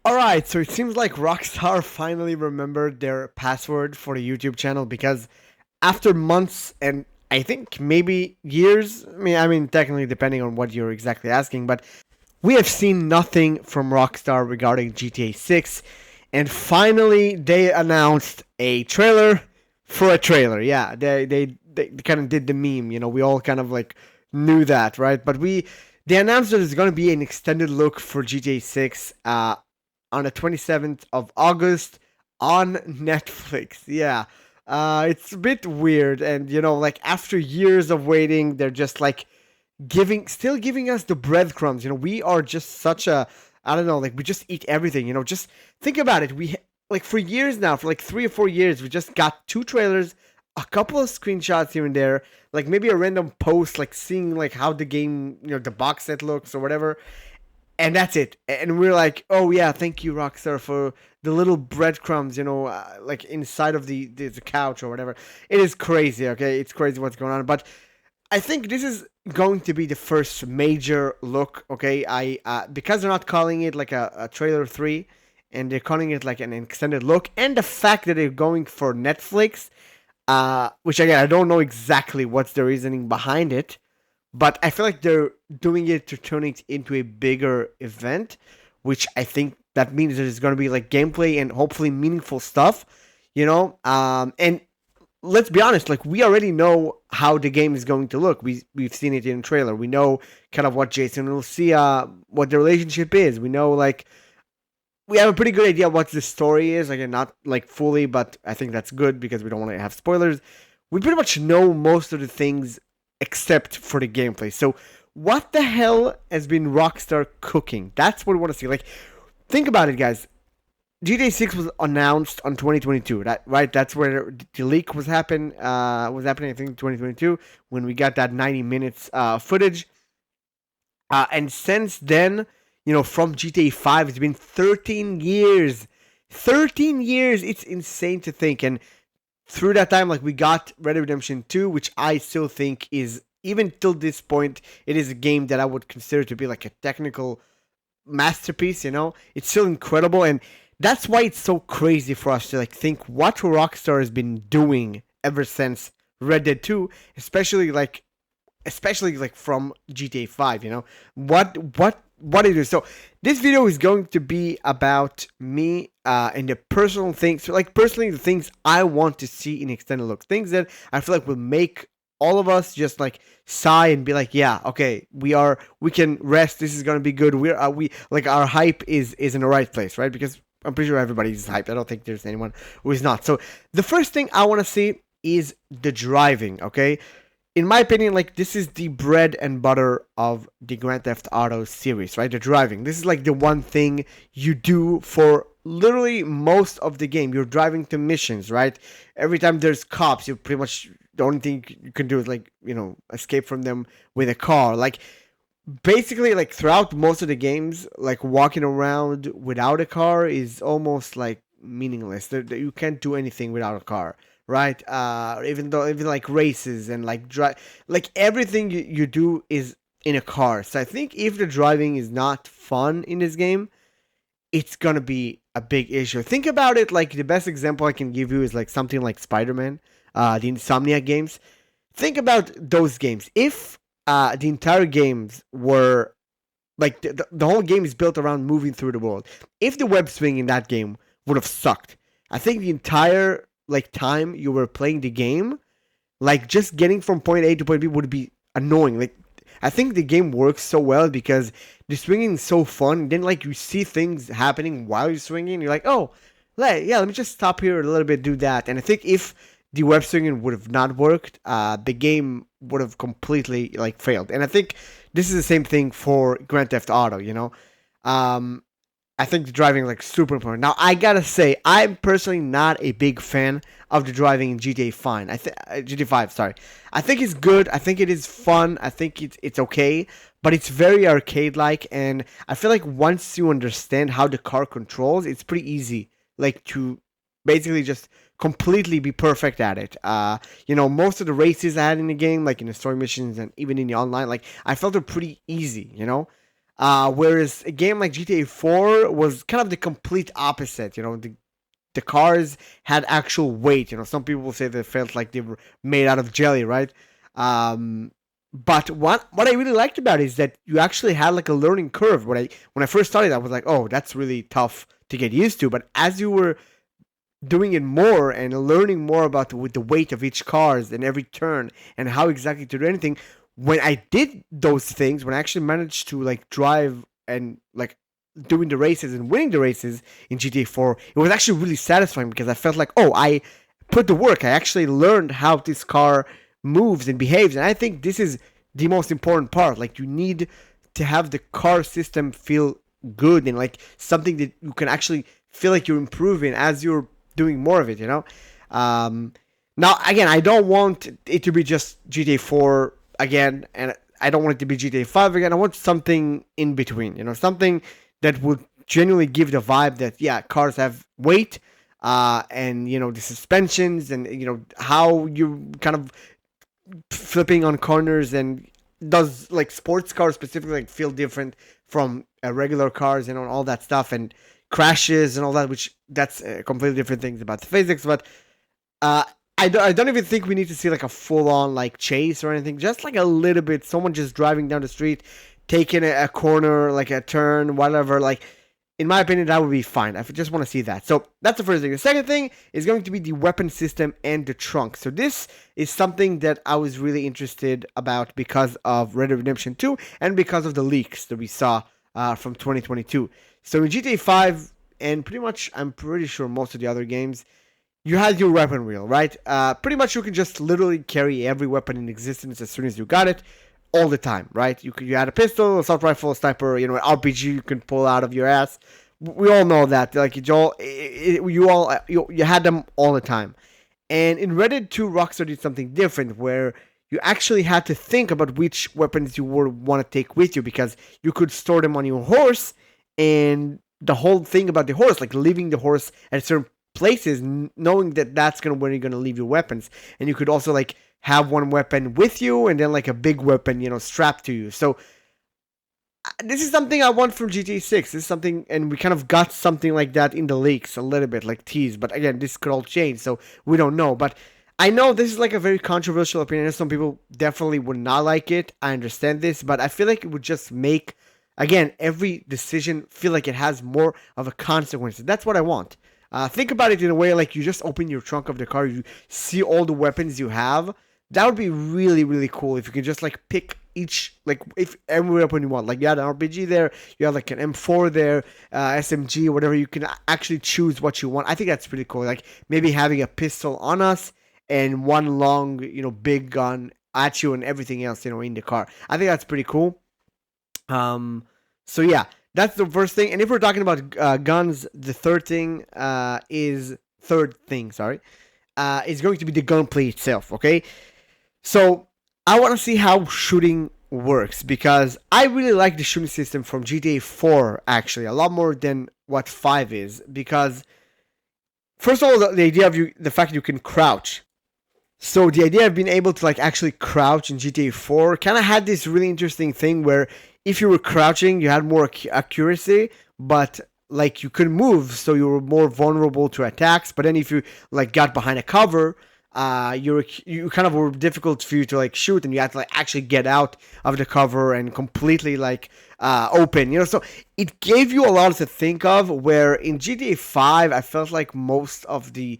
Alright, so it seems like Rockstar finally remembered their password for the YouTube channel because after months and I think maybe years, I mean technically depending on what you're exactly asking, but we have seen nothing from Rockstar regarding GTA 6 and finally they announced a trailer for a trailer. Yeah, they kind of did the meme, we all kind of like knew that, right? But they announced that there's going to be an extended look for GTA 6 on the 27th of August on Netflix. Yeah. It's a bit weird, and like after years of waiting, they're just like still giving us the breadcrumbs. We are just such a, I don't know, like we just eat everything. Just think about it. Like for years now, for like 3 or 4 years, we just got two trailers, a couple of screenshots here and there, like maybe a random post, like seeing like how the game, the box set looks or whatever, and that's it. And we're like, oh yeah, thank you, Rockstar, for the little breadcrumbs, like inside of the couch or whatever. It is crazy, okay? It's crazy what's going on, but I think this is going to be the first major look, okay? I because they're not calling it like a trailer 3, and they're calling it like an extended look, and the fact that they're going for Netflix, which again I don't know exactly what's the reasoning behind it, but I feel like they're doing it to turn it into a bigger event, which I think that means there's going to be like gameplay and hopefully meaningful stuff, and let's be honest, like we already know how the game is going to look. We've seen it in the trailer. We know kind of what Jason and Lucia, what the relationship is. We know like we have a pretty good idea what the story is. Again, not like fully, but I think that's good because we don't want to have spoilers. We pretty much know most of the things except for the gameplay. So what the hell has been Rockstar cooking? That's what we want to see. Like, think about it, guys. GTA 6 was announced on 2022, right? That's where the leak was happening, I think, in 2022, when we got that 90 minutes footage. And since then, from GTA 5, it's been 13 years. 13 years! It's insane to think. And through that time, like, we got Red Dead Redemption 2, which I still think is, even till this point, it is a game that I would consider to be like a technical masterpiece. It's still incredible, and that's why it's so crazy for us to like think what Rockstar has been doing ever since Red Dead 2, especially like from GTA 5. What it is. So this video is going to be about me and the personal things, so like personally the things I want to see in extended look, things that I feel like will make all of us just like sigh and be like, yeah, okay, we can rest. This is gonna be good. We like our hype is in the right place, right? Because I'm pretty sure everybody's hyped. I don't think there's anyone who is not. So the first thing I want to see is the driving. Okay, in my opinion, like this is the bread and butter of the Grand Theft Auto series, right? The driving. This is like the one thing you do for literally most of the game. You're driving to missions, right? Every time there's cops, you pretty much the only thing you can do is like escape from them with a car. Like basically, like throughout most of the games, like walking around without a car is almost like meaningless. You can't do anything without a car, right? Even like races and like like everything you do is in a car. So I think if the driving is not fun in this game, it's gonna be a big issue. Think about it. Like the best example I can give you is like something like Spider-Man, the Insomniac games. Think about those games. If the entire games were like the whole game is built around moving through the world. If the web swing in that game would have sucked, I think the entire like time you were playing the game, like just getting from point A to point B would be annoying. Like I think the game works so well because the swinging is so fun. Then like you see things happening while you're swinging, you're like, oh, yeah, let me just stop here a little bit, do that. And I think if the web swinging would have not worked, the game would have completely like failed. And I think this is the same thing for Grand Theft Auto. Um, I think the driving like super important. Now I gotta say, I'm personally not a big fan of the driving in GTA 5. GTA 5, sorry. I think it's good. I think it is fun. I think it's okay, but it's very arcade like, and I feel like once you understand how the car controls, it's pretty easy like to basically just completely be perfect at it. Most of the races I had in the game, like in the story missions and even in the online, like I felt they're pretty easy. Whereas a game like GTA 4 was kind of the complete opposite. The cars had actual weight. Some people will say they felt like they were made out of jelly, right? Um, but what I really liked about it is that you actually had like a learning curve. When I first started, I was like, oh, that's really tough to get used to. But as you were doing it more and learning more about with the weight of each cars and every turn and how exactly to do anything, when I did those things, when I actually managed to like drive and like doing the races and winning the races in GTA 4, it was actually really satisfying because I felt like, oh, I put the work. I actually learned how this car moves and behaves. And I think this is the most important part. Like, you need to have the car system feel good and like something that you can actually feel like you're improving as you're doing more of it. Now, again, I don't want it to be just GTA 4 again, and I don't want it to be GTA 5 again. I want something in between, something that would genuinely give the vibe that, yeah, cars have weight, and, the suspensions and, how you kind of flipping on corners and does like sports cars specifically like feel different from regular cars, all that stuff, and crashes and all that, which that's completely different things about the physics. But uh, I don't even think we need to see like a full on like chase or anything. Just like a little bit, someone just driving down the street, taking a corner, like a turn, whatever. Like, in my opinion, that would be fine. I just want to see that. So that's the first thing. The second thing is going to be the weapon system and the trunk. So this is something that I was really interested about because of Red Dead Redemption 2 and because of the leaks that we saw from 2022. So in GTA 5 and pretty much, I'm pretty sure most of the other games, you had your weapon wheel, right? Pretty much you can just literally carry every weapon in existence as soon as you got it, all the time, right? You had a pistol, assault rifle, a sniper, an RPG you can pull out of your ass. We all know that. Like, you had them all the time. And in Red Dead 2, Rockstar did something different where you actually had to think about which weapons you would want to take with you, because you could store them on your horse, and the whole thing about the horse, like leaving the horse at certain places, knowing that that's where you're gonna leave your weapons, and you could also like have one weapon with you and then like a big weapon, strapped to you. So this is something I want from GTA 6. This is something, and we kind of got something like that in the leaks a little bit, like tease. But again, this could all change, so we don't know. But I know this is like a very controversial opinion. Some people definitely would not like it. I understand this, but I feel like it would just make, again, every decision feel like it has more of a consequence. That's what I want. Think about it in a way like you just open your trunk of the car, you see all the weapons you have. That would be really, really cool if you could just like pick each, like if every weapon you want. Like you had an RPG there, you have like an M4 there, SMG, whatever. You can actually choose what you want. I think that's pretty cool. Like maybe having a pistol on us and one long, big gun at you and everything else, in the car. I think that's pretty cool. So yeah, that's the first thing. And if we're talking about guns, the third thing is going to be the gunplay itself. Okay. So I want to see how shooting works, because I really like the shooting system from GTA 4 actually a lot more than what 5 is, because first of all, the idea of the fact that you can crouch. So the idea of being able to like actually crouch in GTA 4 kind of had this really interesting thing where if you were crouching, you had more accuracy, but like you couldn't move, so you were more vulnerable to attacks. But then if you like got behind a cover, you kind of were difficult for you to like shoot, and you had to like actually get out of the cover and completely like open. So it gave you a lot to think of. Where in GTA 5, I felt like most of the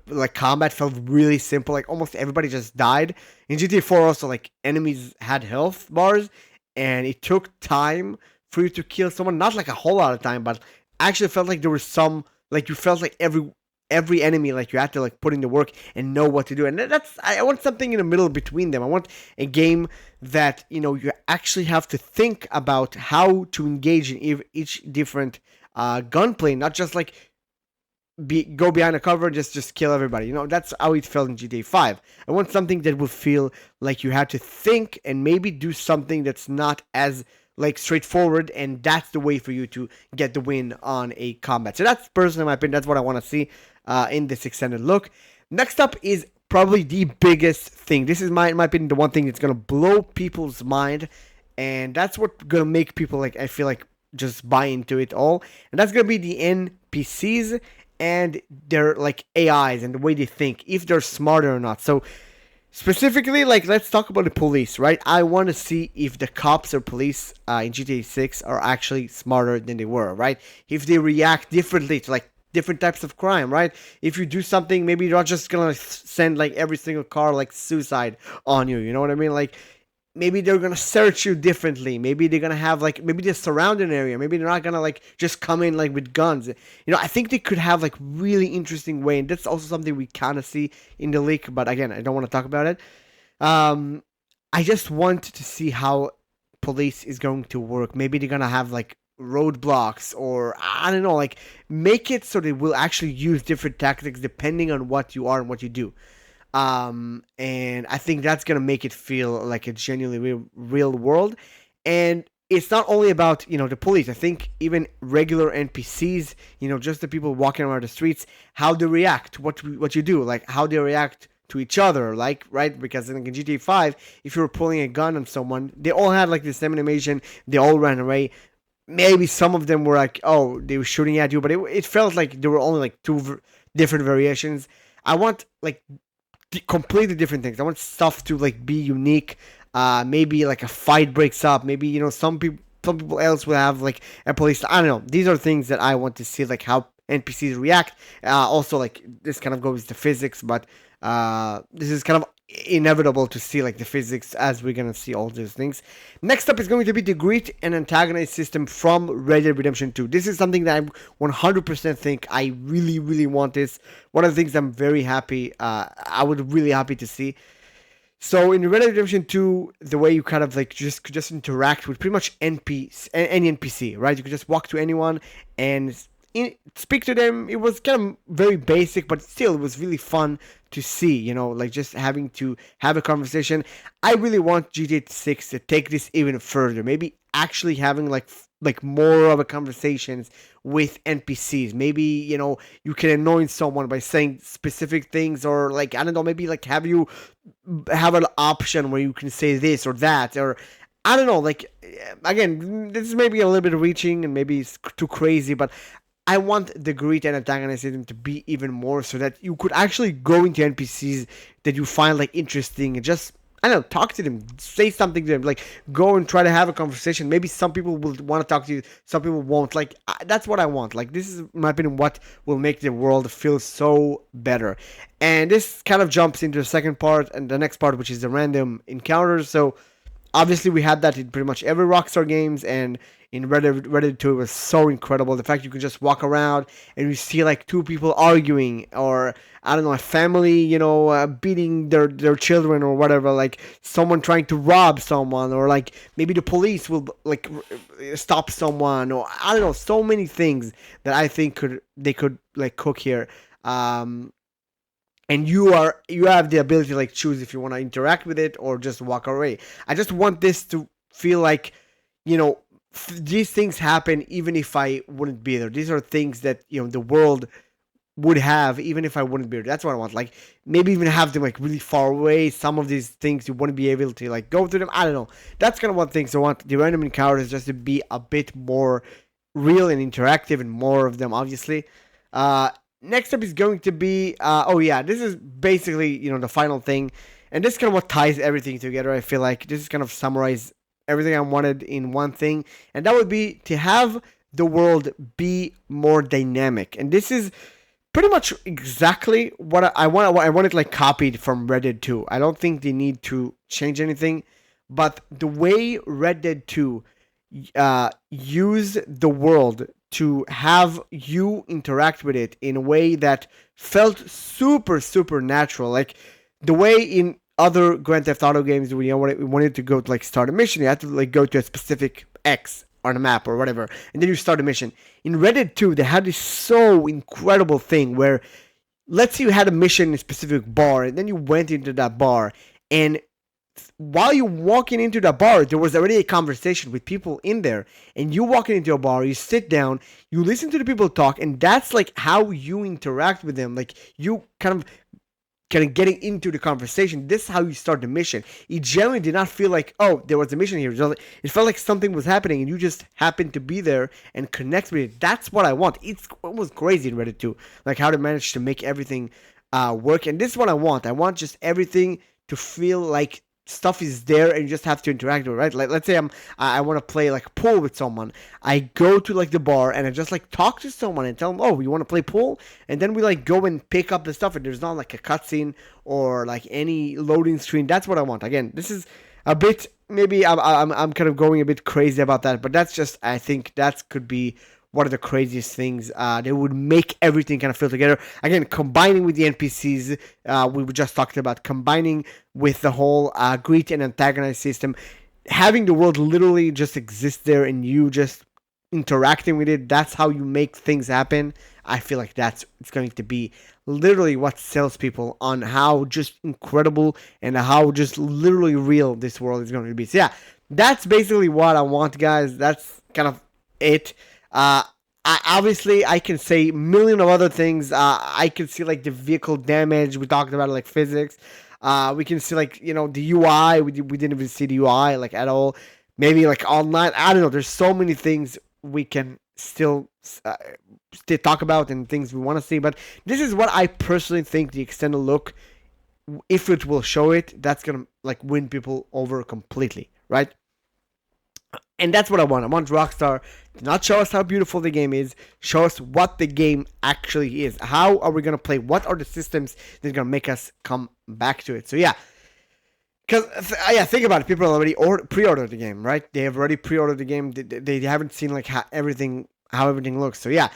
like combat felt really simple. Like almost everybody just died. In GTA 4, also like enemies had health bars, and it took time for you to kill someone. Not like a whole lot of time, but actually felt like there was some, like you felt like every enemy, like you had to like put in the work and know what to do. And I want something in the middle between them. I want a game that, you actually have to think about how to engage in each different gunplay, not just like go behind a cover and just kill everybody. That's how it felt in GTA 5. I want something that would feel like you had to think and maybe do something that's not as like straightforward, and that's the way for you to get the win on a combat. So that's personally my opinion. That's what I want to see in this extended look. Next up is probably the biggest thing. This is my opinion, the one thing that's gonna blow people's mind, and that's what gonna make people like I feel like just buy into it all, and that's gonna be the NPCs and their like AIs and the way they think, if they're smarter or not. So specifically, like, let's talk about the police, right? I want to see if the cops or police in GTA 6 are actually smarter than they were, right? If they react differently to like different types of crime, right? If you do something, maybe you're not just gonna send like every single car like suicide on you. You know what I mean? Like maybe they're gonna search you differently. Maybe they're gonna have like maybe the surrounding area. Maybe they're not gonna like just come in like with guns. You know, I think they could have like really interesting way, and that's also something we kind of see in the leak. But again, I don't want to talk about it. Um, I just want to see how police is going to work. Maybe they're gonna have like roadblocks, or I don't know, like make it so they will actually use different tactics depending on what you are and what you do. And I think that's gonna make it feel like a genuinely real world. And it's not only about the police. I think even regular NPCs, just the people walking around the streets, how they react, what you do, like how they react to each other, like, right? Because in GTA 5, if you were pulling a gun on someone, they all had like the same animation. They all ran away. Maybe some of them were like, oh, they were shooting at you, but it felt like there were only like different variations. I want like completely different things. I want stuff to like be unique. Maybe like a fight breaks up. Maybe some people else will have like a police. I don't know. These are things that I want to see, like how NPCs react. Also, like this kind of goes to physics, but this is kind of inevitable to see like the physics as we're gonna see all these things. Next up is going to be the greet and antagonize system from Red Dead Redemption 2. This is something that I 100% think I really, really want this. One of the things I'm very happy, I would really happy to see. So in Red Dead Redemption 2, the way you kind of like just interact with pretty much any NPC, right? You could just walk to anyone and speak to them. It was kind of very basic, but still, it was really fun to see. Like just having to have a conversation. I really want GTA 6 to take this even further. Maybe actually having like more of a conversations with NPCs. Maybe you can annoy someone by saying specific things, or like I don't know. Maybe like have an option where you can say this or that, or I don't know. Like again, this is maybe a little bit reaching and maybe it's too crazy, but I want the greet and antagonism to be even more, so that you could actually go into NPCs that you find like interesting and just, I don't know, talk to them, say something to them, like go and try to have a conversation. Maybe some people will want to talk to you, some people won't. Like that's what I want. Like this is, in my opinion, what will make the world feel so better. And this kind of jumps into the second part and the next part, which is the random encounters. So obviously we had that in pretty much every Rockstar games, and in Red Dead 2 it was so incredible. The fact you could just walk around and you see like two people arguing, or I don't know, a family, beating their children or whatever, like someone trying to rob someone, or like maybe the police will like stop someone, or I don't know, so many things that I think they could like cook here. And you have the ability to like choose if you want to interact with it or just walk away. I just want this to feel like, these things happen even if I wouldn't be there. These are things that the world would have even if I wouldn't be there. That's what I want. Like maybe even have them like really far away. Some of these things you wouldn't be able to like go to them. I don't know. That's kind of what things I want. The random encounters just to be a bit more real and interactive, and more of them, obviously. Next up is going to be this is basically the final thing, and this is kind of what ties everything together. I feel like this is kind of summarize everything I wanted in one thing, and that would be to have the world be more dynamic. And this is pretty much exactly what I want. I want it like copied from Red Dead 2. I don't think they need to change anything, but the way Red Dead 2 use the world to have you interact with it in a way that felt super, super natural. Like the way in other Grand Theft Auto games, when we wanted to go to like start a mission, you had to like go to a specific X on a map or whatever, and then you start a mission. In Red Dead 2, they had this so incredible thing where, let's say you had a mission in a specific bar, and then you went into that bar, and while you walking into the bar, there was already a conversation with people in there. And you walking into a bar, you sit down, you listen to the people talk, and that's like how you interact with them. Like you kind of kind of getting into the conversation. This is how you start the mission. It generally did not feel like, oh, there was a mission here. It felt like something was happening and you just happened to be there and connect with it. That's what I want. It was crazy in Reddit 2, like how they managed to make everything work. And this is what I want. I want just everything to feel like stuff is there and you just have to interact with it, right? Like, let's say I want to play like pool with someone. I go to like the bar and I just like talk to someone and tell them, oh, you want to play pool? And then we like go and pick up the stuff and there's not like a cutscene or like any loading screen. That's what I want. Again, this is a bit, maybe I'm kind of going a bit crazy about that, but that's just, I think that could be one of the craziest things. They would make everything kind of feel together. Again, combining with the NPCs, we just talked about, combining with the whole greet and antagonize system, having the world literally just exist there and you just interacting with it. That's how you make things happen. I feel like it's going to be literally what sells people on how just incredible and how just literally real this world is going to be. So yeah, that's basically what I want, guys. That's kind of it. Obviously, I can say a million of other things. I can see like the vehicle damage. We talked about like physics. We can see like, you know, the UI. We didn't even see the UI like at all. Maybe like online. I don't know. There's so many things we can still talk about and things we want to see. But this is what I personally think the extended look, if it will show it, that's gonna like win people over completely, right? And that's what I want. I want Rockstar to not show us how beautiful the game is, show us what the game actually is. How are we going to play? What are the systems that are going to make us come back to it? So yeah, because think about it. People already pre-ordered the game, right? They have already pre-ordered the game. They haven't seen like how everything looks. So yeah,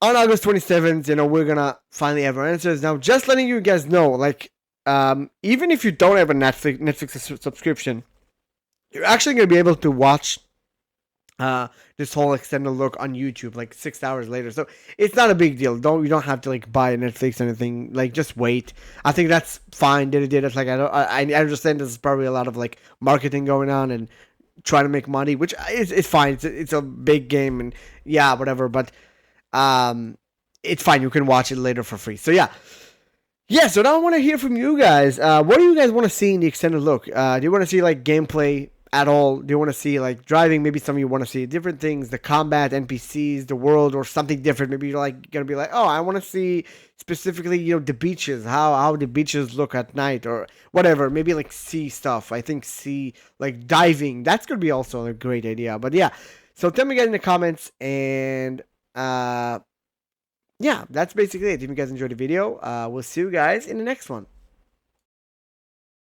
on August 27th, you know, we're going to finally have our answers. Now, just letting you guys know, like, even if you don't have a Netflix subscription, you're actually going to be able to watch this whole extended look on YouTube like 6 hours later. So it's not a big deal. You don't have to like buy Netflix or anything. Like, just wait. I think that's fine. They did it. Like, I understand there's probably a lot of like marketing going on and trying to make money, which is fine. It's a big game and yeah, whatever. But it's fine. You can watch it later for free. So yeah. Yeah, so now I want to hear from you guys. What do you guys want to see in the extended look? Do you want to see like gameplay at all? Do you want to see like driving? Maybe some of you want to see different things, the combat, NPCs, the world, or something different. Maybe you're like gonna be like, oh, I want to see specifically, you know, the beaches, how the beaches look at night, or whatever. Maybe like sea stuff. I think sea, like diving. That's gonna be also a great idea. But yeah, so tell me guys in the comments, and yeah, that's basically it. If you guys enjoyed the video, we'll see you guys in the next one.